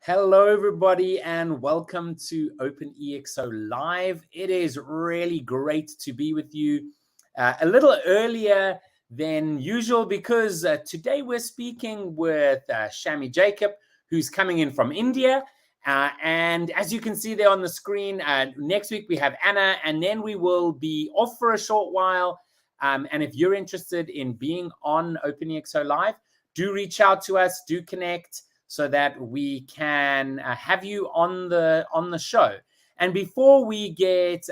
Hello, everybody, and welcome to OpenExO Live. It is really great to be with you a little earlier than usual because today we're speaking with Shammy Jacob, who's coming in from India. And as you can see there on the screen, next week we have Anna, and then we will be off for a short while. And if you're interested in being on OpenExO Live, do reach out to us, do connect, so that we can have you on the show. And before we get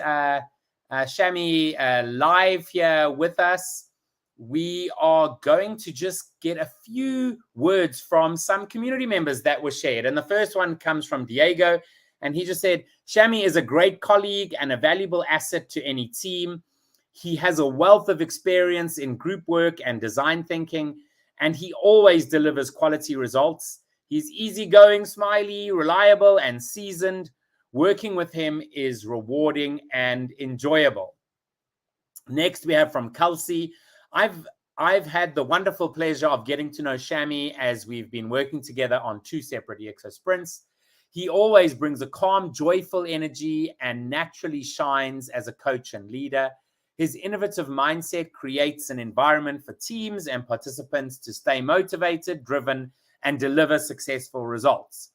Shammy live here with us, we are going to just get a few words from some community members that were shared. And the first one comes from Diego, and he just said, Shammy is a great colleague and a valuable asset to any team. He has a wealth of experience in group work and design thinking, and he always delivers quality results. He's easygoing, smiley, reliable, and seasoned. Working with him is rewarding and enjoyable. Next, we have from Kelsey. I've had the wonderful pleasure of getting to know Shammy as we've been working together on 2 separate ExO Sprints. He always brings a calm, joyful energy and naturally shines as a coach and leader. His innovative mindset creates an environment for teams and participants to stay motivated, driven, and deliver successful results.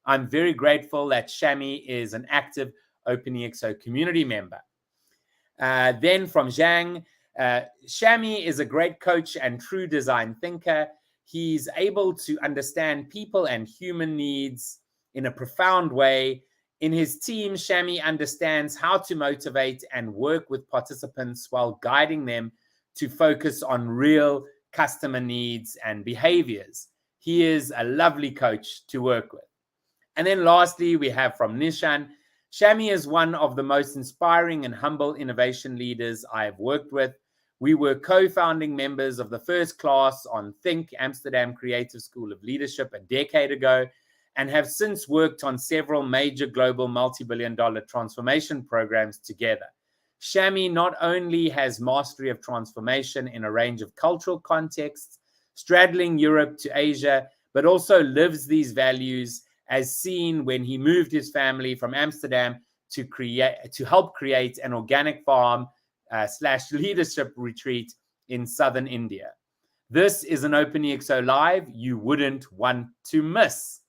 I'm very grateful that Shammy is an active OpenExO community member. Then from Zhang, Shammy is a great coach and true design thinker. He's able to understand people and human needs in a profound way. In his team, Shammy understands how to motivate and work with participants while guiding them to focus on real customer needs and behaviors. He is a lovely coach to work with. And then lastly, we have from Nishan. Shammy is one of the most inspiring and humble innovation leaders I have worked with. We were co-founding members of the first class on THNK, Amsterdam Creative School of Leadership, a decade ago, and have since worked on several major global multi-billion-dollar transformation programs together. Shammy not only has mastery of transformation in a range of cultural contexts, straddling Europe to Asia, but also lives these values as seen when he moved his family from Amsterdam to help create an organic farm / leadership retreat in southern India. This is an OpenExO Live you wouldn't want to miss.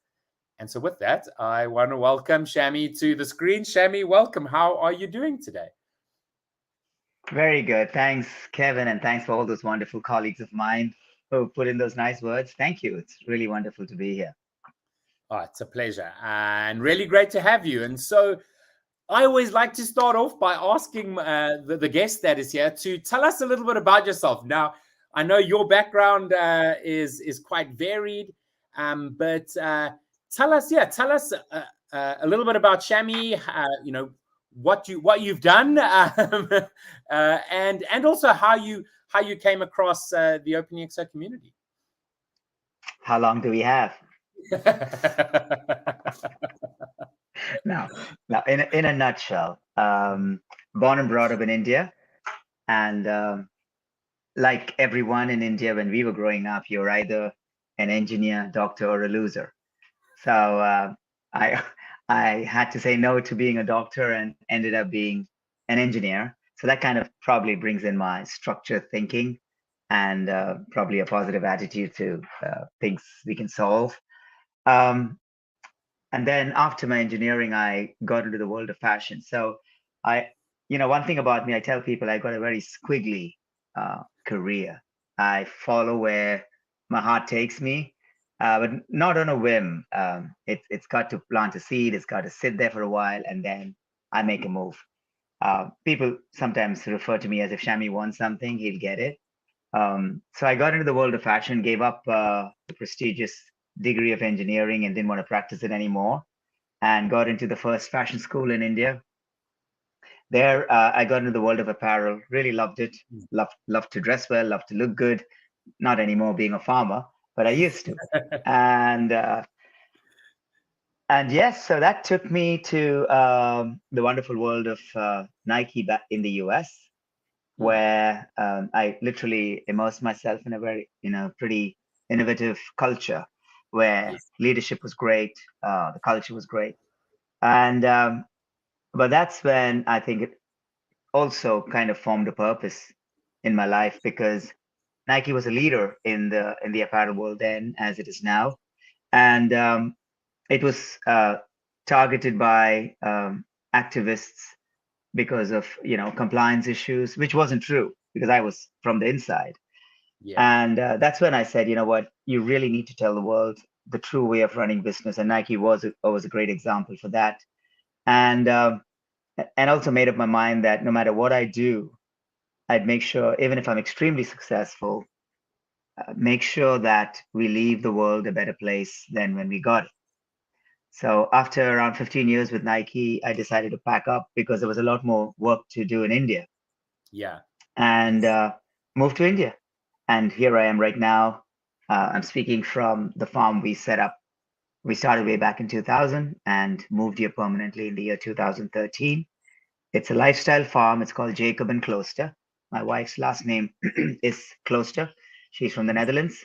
And so with that, I want to welcome Shammy to the screen. Shammy, welcome. How are you doing today? Very good. Thanks, Kevin, and thanks for all those wonderful colleagues of mine who put in those nice words. Thank you. It's really wonderful to be here. Oh, it's a pleasure and really great to have you. And so I always like to start off by asking the guest that is here to tell us a little bit about yourself. Now, I know your background is quite varied, but tell us a little bit about Shammy. What you've done, and also how you came across the OpenExO community. How long do we have? Now, in a nutshell, born and brought up in India, and like everyone in India, when we were growing up, you're either an engineer, doctor, or a loser. So I had to say no to being a doctor and ended up being an engineer. So that kind of probably brings in my structured thinking and probably a positive attitude to things we can solve. And then after my engineering, I got into the world of fashion. So one thing about me, I tell people I got a very squiggly career. I follow where my heart takes me. But not on a whim. It's got to plant a seed. It's got to sit there for a while, and then I make a move. People sometimes refer to me as if Shammy wants something, he'll get it. So I got into the world of fashion, gave up the prestigious degree of engineering and didn't want to practice it anymore, and got into the first fashion school in India. There, I got into the world of apparel, really loved it, loved to dress well, loved to look good. Not anymore being a farmer, but I used to. And And yes, so that took me to the wonderful world of Nike back in the US, Hmm. where I literally immersed myself in a very, pretty innovative culture where Yes. leadership was great, the culture was great. And but that's when I think it also kind of formed a purpose in my life, because Nike was a leader in the apparel world then, as it is now, and it was targeted by activists because of compliance issues, which wasn't true because I was from the inside. Yeah. And that's when I said, you know what, you really need to tell the world the true way of running business, and Nike was a great example for that. And also made up my mind that no matter what I do, I'd make sure, even if I'm extremely successful, make sure that we leave the world a better place than when we got it. So after around 15 years with Nike, I decided to pack up because there was a lot more work to do in India, Yeah. and Yes. moved to India. And here I am right now. I'm speaking from the farm we set up. We started way back in 2000 and moved here permanently in the year 2013. It's a lifestyle farm. It's called Jacob and Closter. My wife's last name is Closter. She's from the Netherlands.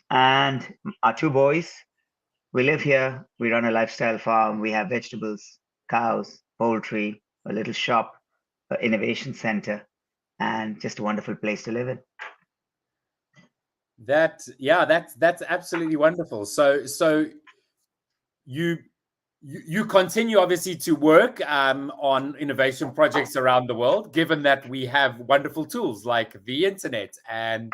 And our two boys, we live here. We run a lifestyle farm. We have vegetables, cows, poultry, a little shop, an innovation center, and just a wonderful place to live in. That's absolutely wonderful. So you you continue obviously to work on innovation projects around the world, given that we have wonderful tools like the internet and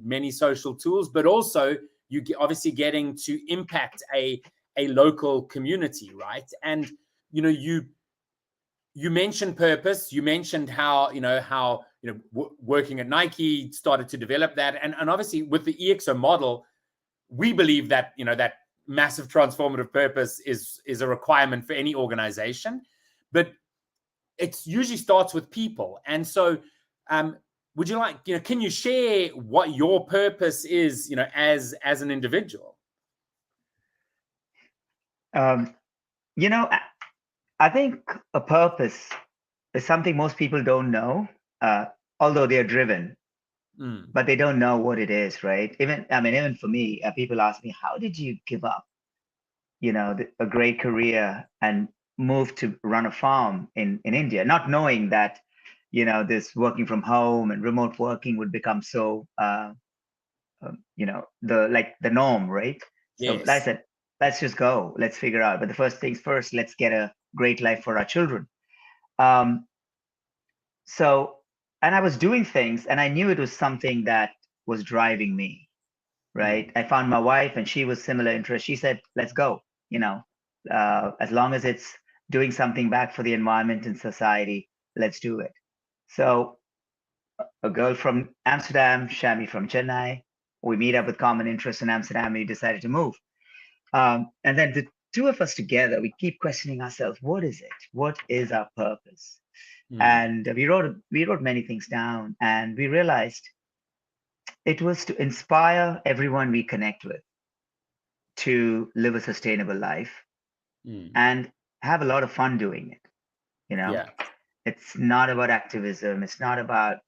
many social tools, but also you obviously getting to impact a local community, right? And you mentioned purpose. You mentioned how working at Nike started to develop that, and obviously with the EXO model, we believe that that massive transformative purpose is a requirement for any organization, but it usually starts with people. And so, would you like can you share what your purpose is as an individual? Um, you know, I think a purpose is something most people don't know, uh, although they are driven, Mm, but they don't know what it is, right? Even for me, people ask me, how did you give up, a great career and move to run a farm in India, not knowing that, this working from home and remote working would become so, the norm, right? So I yes. said, let's just go, let's figure out. But the first things first, let's get a great life for our children. Um, so, and I was doing things, and I knew it was something that was driving me, right? Mm, I found my wife, and she was similar interest. She said, let's go, you know, as long as it's doing something back for the environment and society, let's do it. So a girl from Amsterdam, Shammy from Chennai, we meet up with common interests in Amsterdam, and we decided to move. And then the two of us together, we keep questioning ourselves, what is it? What is our purpose? mm, And we wrote many things down, and we realized it was to inspire everyone we connect with to live a sustainable life mm, and have a lot of fun doing it. You know, yeah. it's not about activism. It's not about,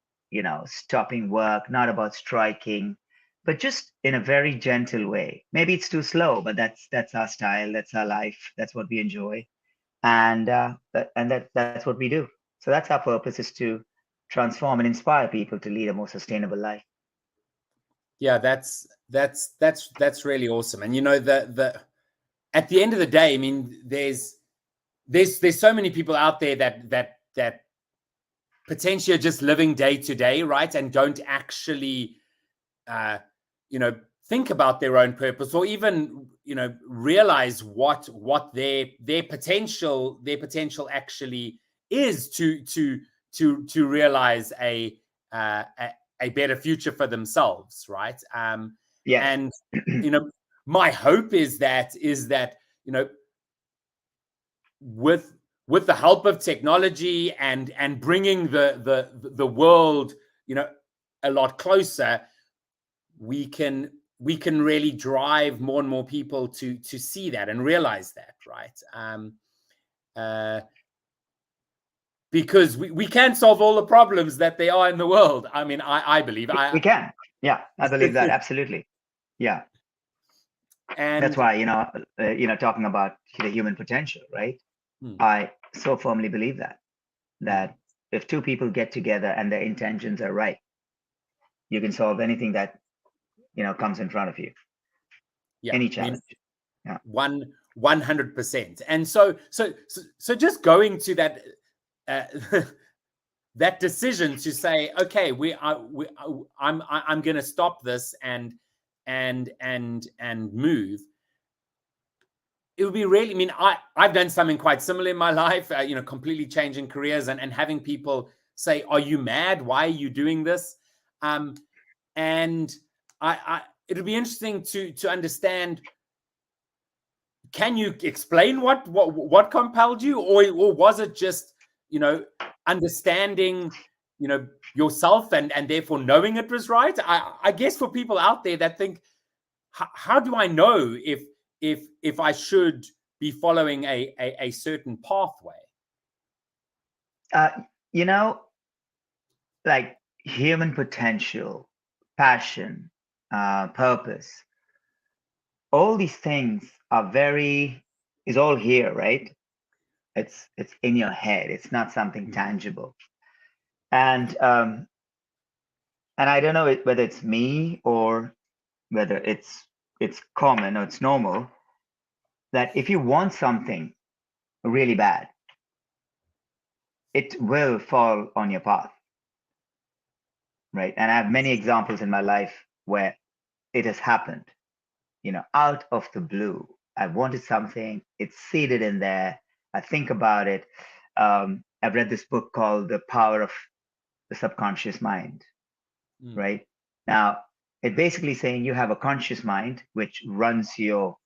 stopping work, not about striking, but just in a very gentle way. Maybe it's too slow, but that's our style. That's our life. That's what we enjoy. And that's what we do. So that's our purpose, is to transform and inspire people to lead a more sustainable life. Yeah, that's really awesome. And the at the end of the day, I mean, there's so many people out there that potentially are just living day to day, right, and don't actually uh, think about their own purpose, or even realize what their potential actually is to realize uh, a a better future for themselves, right? Yes. And you know, my hope is that you know with with the help of technology and bringing the world a lot closer, we can we can really drive more and more people to see that and realize that, right? Because we can't solve all the problems that there are in the world. I mean, I believe we can. Yeah, I believe that. Absolutely. Yeah. And that's why, talking about the human potential, right? I so firmly believe that if two people get together and their intentions are right, you can solve anything that, comes in front of you. Yeah, Any challenge. I mean, 100%. And so just going to that that decision to say, okay, I'm going to stop this and move. It would be really, I mean, I've done something quite similar in my life, completely changing careers and having people say, are you mad? Why are you doing this? And it'll be interesting to understand, can you explain what compelled you, or was it just, understanding, yourself and therefore knowing it was right? I guess for people out there that think, how do I know if I should be following a certain pathway? Like human potential, passion, purpose, all these things is all here, right? It's in your head. It's not something tangible. And I don't know whether it's me or whether it's common or it's normal, that if you want something really bad, it will fall on your path, right? And I have many examples in my life where it has happened, out of the blue. I wanted something, it's seated in there. I think about it. I've read this book called The Power of the Subconscious Mind, right? Now, it's basically saying you have a conscious mind which runs your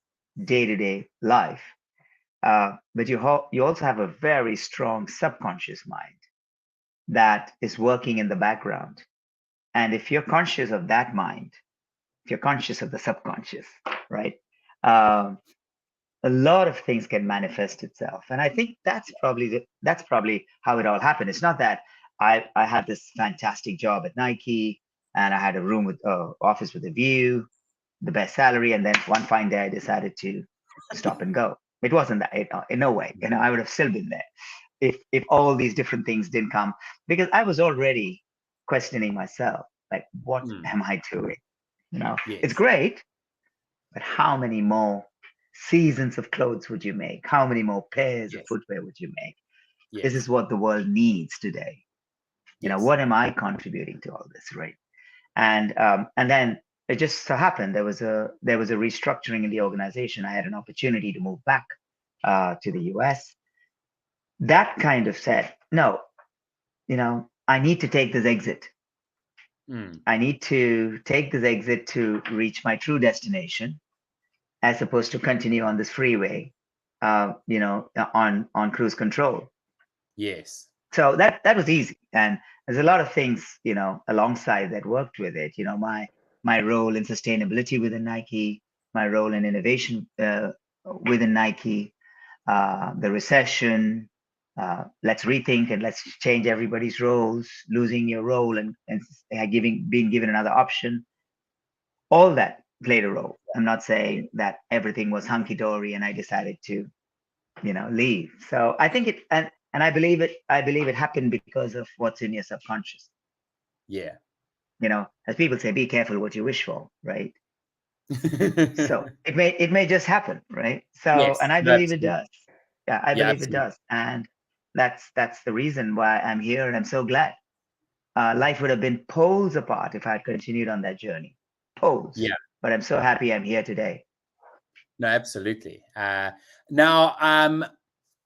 day-to-day life, but you also have a very strong subconscious mind that is working in the background. And if you're conscious of that mind, if you're conscious of the subconscious, right, a lot of things can manifest itself. And I think that's probably how it all happened. It's not that I had this fantastic job at Nike and I had a room with office with a view, the best salary, and then one fine day I decided to stop and go. It wasn't that, in no way. I would have still been there if all these different things didn't come, because I was already questioning myself, like, what am I doing? Yes. It's great, but how many more seasons of clothes would you make? How many more pairs of footwear would you make? Yes. This is what the world needs today. What am I contributing to all this, right? And then it just so happened there was a restructuring in the organization. I had an opportunity to move back to the US. That kind of said, no, I need to take this exit. I need to take this exit to reach my true destination, as opposed to continue on this freeway, on cruise control. Yes. So that was easy. And there's a lot of things, alongside that worked with it. My role in sustainability within Nike, my role in innovation within Nike, the recession, let's rethink and let's change everybody's roles, losing your role and being given another option. All that played a role. I'm not saying that everything was hunky-dory and I decided to, leave. So I think and I believe it happened because of what's in your subconscious. Yeah. As people say, be careful what you wish for, right? So it may just happen, right? So, yes, and I believe it does. Yeah, I believe it does. And that's the reason why I'm here, and I'm so glad. Life would have been poles apart if I had continued on that journey. Poles. Yeah. But I'm so happy I'm here today. No, absolutely. Now,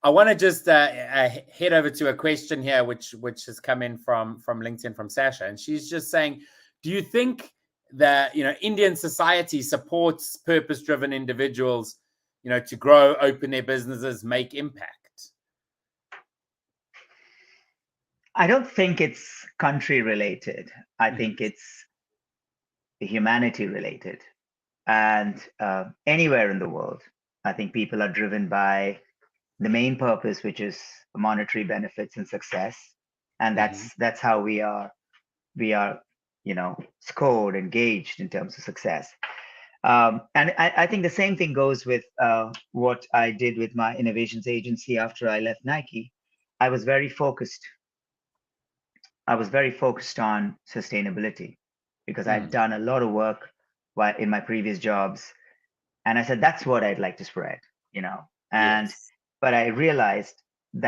I want to just head over to a question here, which has come in from LinkedIn from Sasha, and she's just saying, do you think that Indian society supports purpose-driven individuals, to grow, open their businesses, make impact? I don't think it's country related. I think it's humanity related. And anywhere in the world, I think people are driven by the main purpose, which is monetary benefits and success. And Mm-hmm. that's how we are, scored and gauged in terms of success. And I think the same thing goes with what I did with my innovations agency after I left Nike. I was very focused. I was very focused on sustainability because I'd Mm. done a lot of work in my previous jobs, and I said that's what I'd like to spread, you know. And Yes. but I realized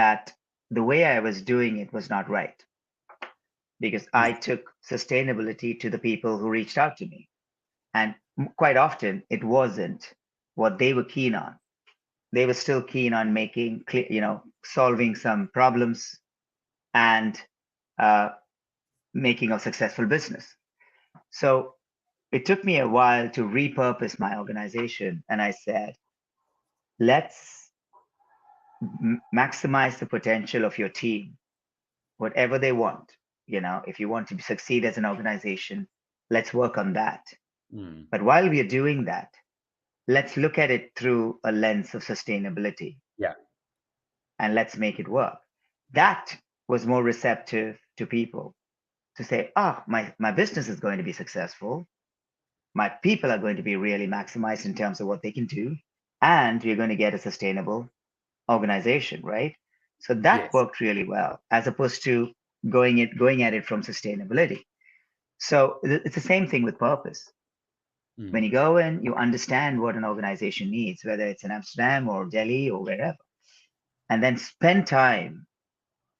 that the way I was doing it was not right because I Yeah. took sustainability to the people who reached out to me, and quite often it wasn't what they were keen on. They were still keen on making clear, solving some problems and uh, making a successful business. So it took me a while to repurpose my organization. And I said, let's maximize the potential of your team, whatever they want. If you want to succeed as an organization, let's work on that. Mm. But while we are doing that, let's look at it through a lens of sustainability Yeah. and let's make it work. That was more receptive to people to say, my business is going to be successful. My people are going to be really maximized in terms of what they can do. And we're going to get a sustainable organization, right? So that Yes. worked really well, as opposed to going at it from sustainability. So it's the same thing with purpose. When Mm. you go in, you understand what an organization needs, whether it's in Amsterdam or Delhi or wherever, and then spend time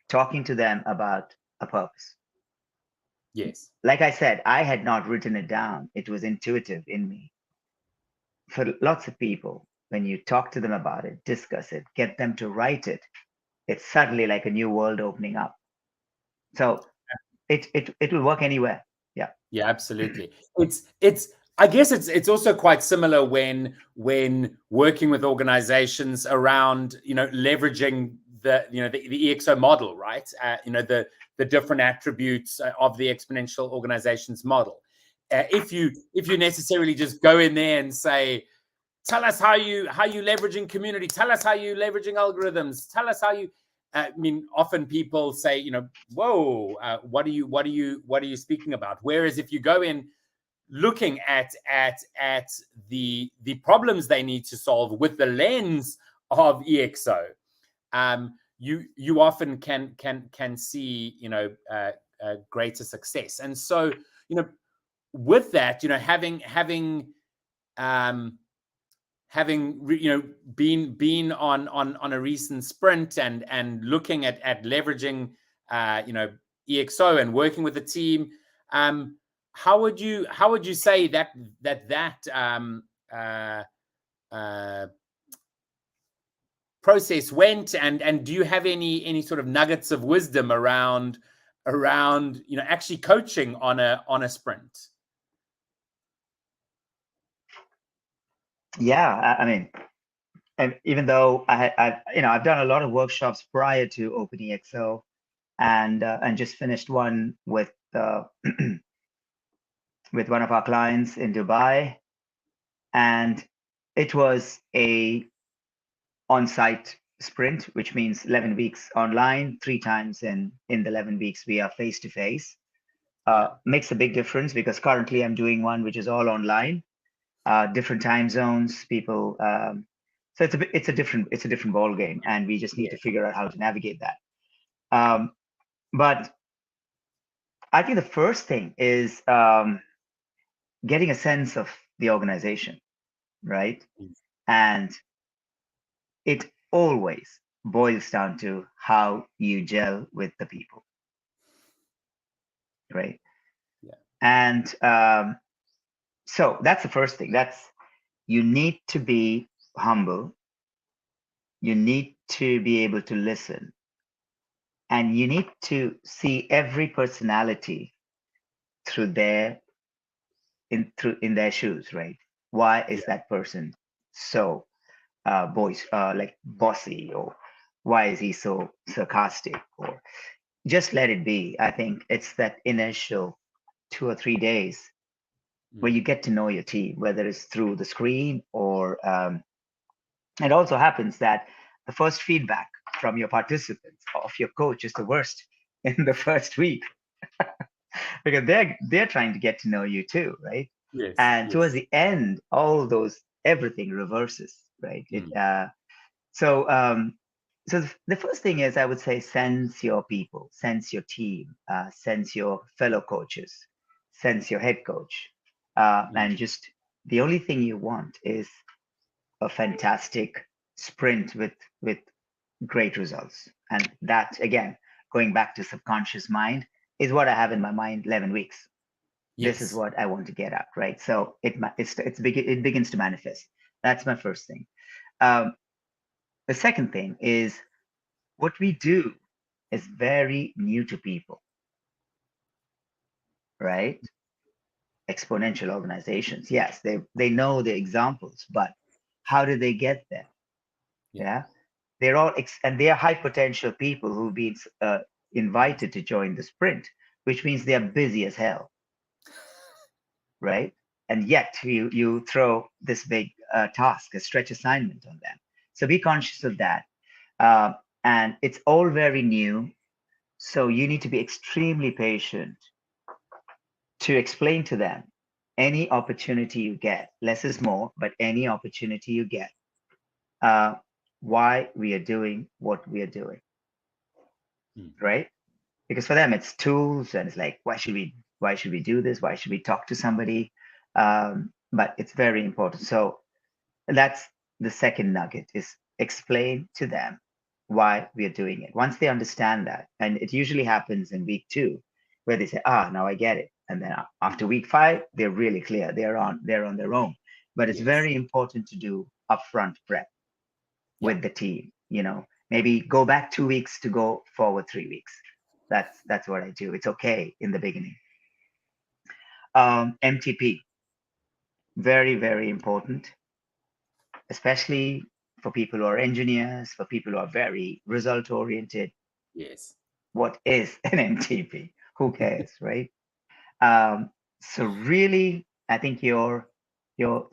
talking to them about a purpose. Yes. Like I said, I had not written it down. It was intuitive in me. For lots of people, when you talk to them about it, discuss it, get them to write it, it's suddenly like a new world opening up. So it will work anywhere. Yeah. Yeah, absolutely. It's I guess it's also quite similar when working with organizations around, leveraging the EXO model, right? The different attributes of the exponential organizations model. If you necessarily just go in there and say, tell us how you leveraging community, tell us how you leveraging algorithms, tell us how you I mean, often people say, whoa, what are you speaking about? Whereas if you go in looking at the problems they need to solve with the lens of EXO, you often can see greater success. And so, with that, um, having been on a recent sprint and looking at leveraging EXO and working with the team, how would you say that uh, uh, process went, and do you have any sort of nuggets of wisdom around actually coaching on a sprint? Yeah. I mean, and even though I've done a lot of workshops prior to OpenExO, and just finished one with one of our clients in Dubai, and it was a on-site sprint, which means 11 weeks online, 3 times in the 11 weeks we are face to face. Yeah. Makes a big difference because currently I'm doing one which is all online, different time zones, people. So it's a different ball game, and we just need Yeah. to figure out how to navigate that. But I think the first thing is getting a sense of the organization, right? And it always boils down to how you gel with the people, right? Yeah. And so that's the first thing. You need to be humble. You need to be able to listen, and you need to see every personality through in their shoes, right? Why is Yeah. that person so like bossy, or why is he so sarcastic, or just let it be. I think it's that initial 2 or 3 days where you get to know your team, whether it's through the screen or it also happens that the first feedback from your participants of your coach is the worst in the first week because they're trying to get to know you too, right? Yes, And yes. towards the end, all those everything reverses, right? So so the first thing is I would say sense your people, sense your team, sense your fellow coaches, sense your head coach, and just the only thing you want is a fantastic sprint with great results. And that again, going back to subconscious mind, is what I have in my mind. 11 weeks. This is Yes. what I want to get at, right? So it begins to manifest. That's my first thing. Um, the second thing is what we do is very new to people, right? Exponential organizations, yes, they know the examples, but how do they get there? Yeah, they're all and they are high potential people who've been invited to join the sprint, which means they are busy as hell, right? And yet you throw this big task, a stretch assignment on them. So be conscious of that. Uh, and it's all very new. So you need to be extremely patient to explain to them any opportunity you get, less is more, but any opportunity you get, uh, why we are doing what we are doing, right? Because for them it's tools and it's like, why should we do this? Why should we talk to somebody? But it's very important. So that's the second nugget is explain to them why we are doing it. Once they understand that, and it usually happens in week 2, where they say, now I get it. And then after week 5, they're really clear. They're on their own. But it's Yes. very important to do upfront prep Yeah. with the team. Maybe go back 2 weeks to go forward 3 weeks. That's what I do. It's okay in the beginning. MTP, very, very important, especially for people who are engineers, for people who are very result oriented. Yes. What is an MTP? Who cares, right? So really, I think your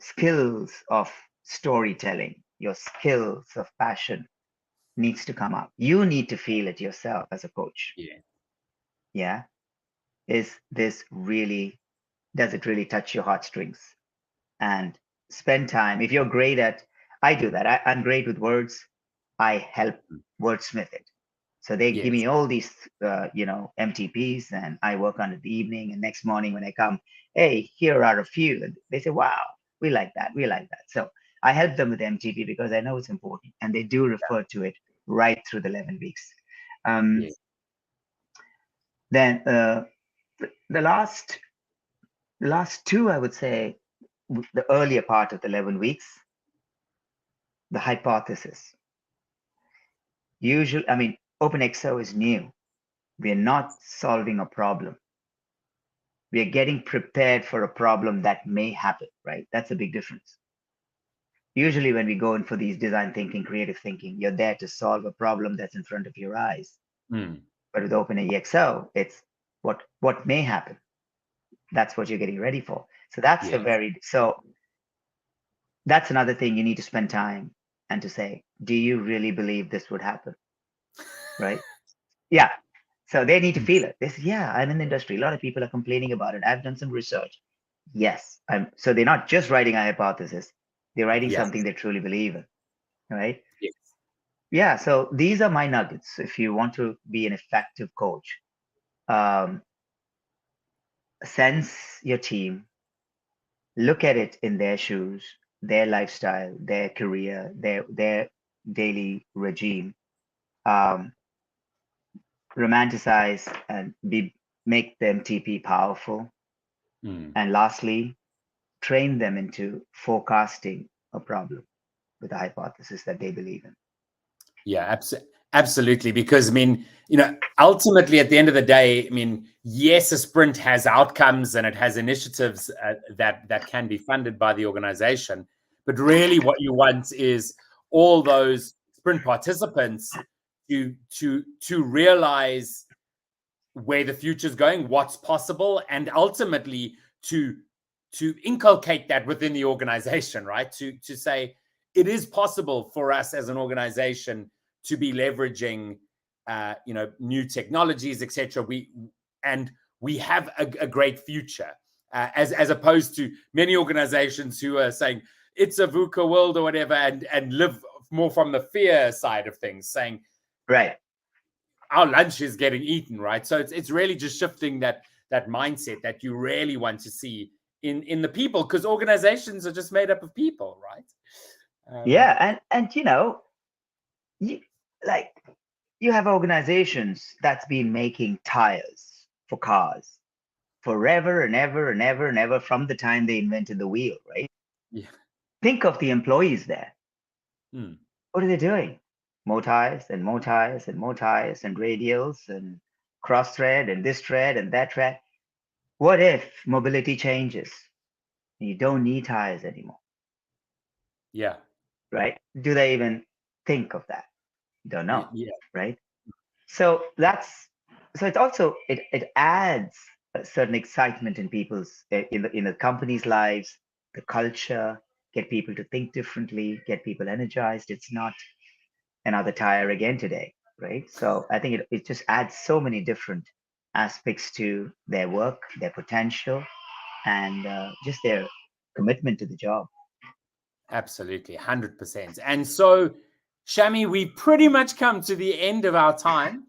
skills of storytelling, your skills of passion needs to come up. You need to feel it yourself as a coach. Yeah. Yeah. Does it really touch your heartstrings? And spend time. If you're great at, I do that. I'm great with words. I help wordsmith it. So they give Yes. me all these, MTPs, and I work on it in the evening. And next morning when I come, hey, here are a few. And they say, wow, we like that. We like that. So I help them with MTP because I know it's important, and they do refer to it right through the 11 weeks. Um, Yes. then the last two, I would say, the earlier part of the 11 weeks, the hypothesis. OpenExO is new. We are not solving a problem. We are getting prepared for a problem that may happen, right? That's a big difference. Usually, when we go in for these design thinking, creative thinking, you're there to solve a problem that's in front of your eyes. But with OpenExO, it's what may happen. That's what you're getting ready for. So that's another thing you need to spend time and to say, do you really believe this would happen? Right? Yeah. So they need to feel it. They say, yeah, I'm in the industry. A lot of people are complaining about it. I've done some research. Yes. So they're not just writing a hypothesis, they're writing Yes. something they truly believe in. Right? Yes. Yeah. So these are my nuggets. If you want to be an effective coach, um, sense your team, look at it in their shoes, their lifestyle, their career, their daily regime. Um, Romanticize and make them TP powerful. And lastly, train them into forecasting a problem with a hypothesis that they believe in. Yeah, absolutely. Because ultimately, at the end of the day, yes, a sprint has outcomes and it has initiatives that can be funded by the organization, but really, what you want is all those sprint participants to realize where the future is going, what's possible, and ultimately to inculcate that within the organization, right? To say it is possible for us as an organization to be leveraging, new technologies, etc. We have a great future, as opposed to many organizations who are saying it's a VUCA world or whatever, and live more from the fear side of things, saying, right, our lunch is getting eaten, right? So it's really just shifting that mindset that you really want to see in the people, because organizations are just made up of people, right? Yeah, and you, like, you have organizations that's been making tires for cars forever and ever and ever and ever from the time they invented the wheel, right? Yeah. Think of the employees there. Hmm. What are they doing? More tires and more tires and more tires and radials and cross thread and this thread and that thread. What if mobility changes and you don't need tires anymore, Yeah. right? Do they even think of that? Don't know, Yeah. right? So it's also it adds a certain excitement in people's in the company's lives, the culture, get people to think differently, get people energized. It's not another tire again today, right? So I think it just adds so many different aspects to their work, their potential, and just their commitment to the job. Absolutely, 100%. And so, Shammy, we pretty much come to the end of our time.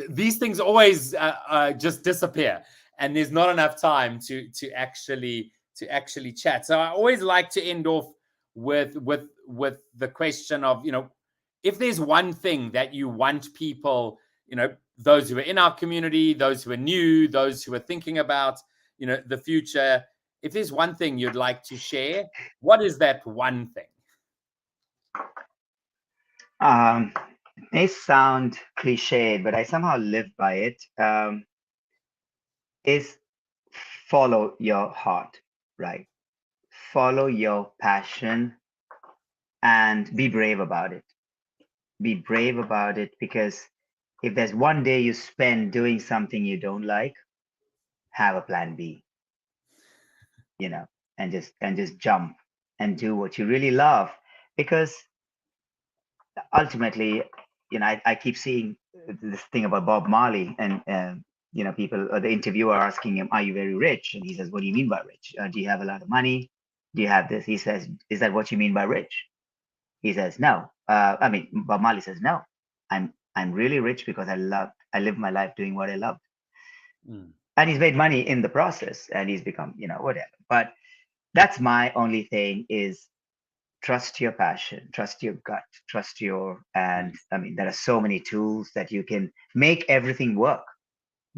These things always just disappear, and there's not enough time to actually chat. So I always like to end off with the question of, if there's one thing that you want people, those who are in our community, those who are new, those who are thinking about, the future, if there's one thing you'd like to share, what is that one thing? It may sound cliched, but I somehow live by it. Is follow your heart, right? Follow your passion and be brave about it. Be brave about it, because if there's one day you spend doing something you don't like, have a plan B, and just jump and do what you really love. Because ultimately, I keep seeing this thing about Bob Marley, and people, the interviewer asking him, "Are you very rich?" And he says, "What do you mean by rich? Do you have a lot of money? Do you have this?" He says, "Is that what you mean by rich?" He says, "No." Bob Marley says, "No, I'm really rich because I live my life doing what I love." Mm. And he's made money in the process, and he's become, whatever. But that's my only thing is trust your passion, trust your gut, and there are so many tools that you can make everything work.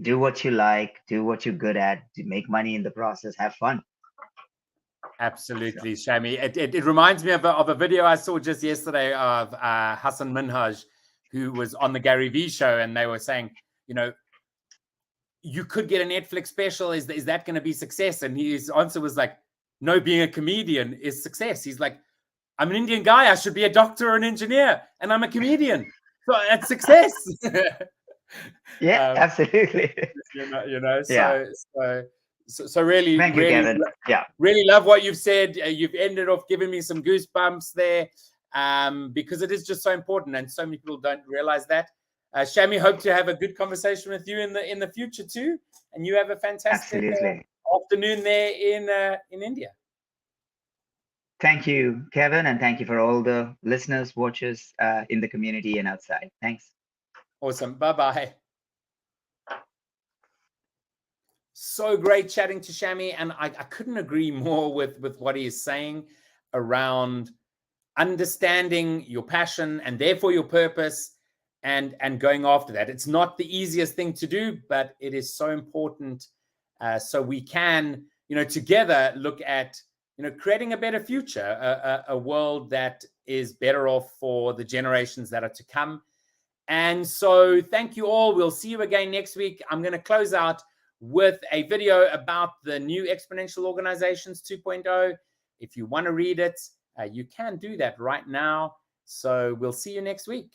Do what you like, do what you're good at, make money in the process, have fun. Absolutely, Shammy. It reminds me of a video I saw just yesterday of Hassan Minhaj, who was on the Gary Vee show, and they were saying, you could get a Netflix special. Is that going to be success? And his answer was like, no, being a comedian is success. He's like, I'm an Indian guy. I should be a doctor or an engineer, and I'm a comedian. So that's success. Yeah, absolutely. So really, Thank you, Kevin. Yeah, really love what you've said. You've ended off giving me some goosebumps there, because it is just so important, and so many people don't realize that. Shammy, hope to have a good conversation with you in the future too, and you have a fantastic afternoon there in India. Thank you, Kevin, and thank you for all the listeners, watchers in the community and outside. Thanks. Awesome. Bye-bye. So great chatting to Shammy, and I couldn't agree more with what he is saying around understanding your passion and therefore your purpose, and going after that. It's not the easiest thing to do, but it is so important, so we can, together look at, creating a better future, a world that is better off for the generations that are to come. And so thank you all. We'll see you again next week. I'm going to close out with a video about the new Exponential Organizations 2.0. If you want to read it, you can do that right now. So we'll see you next week.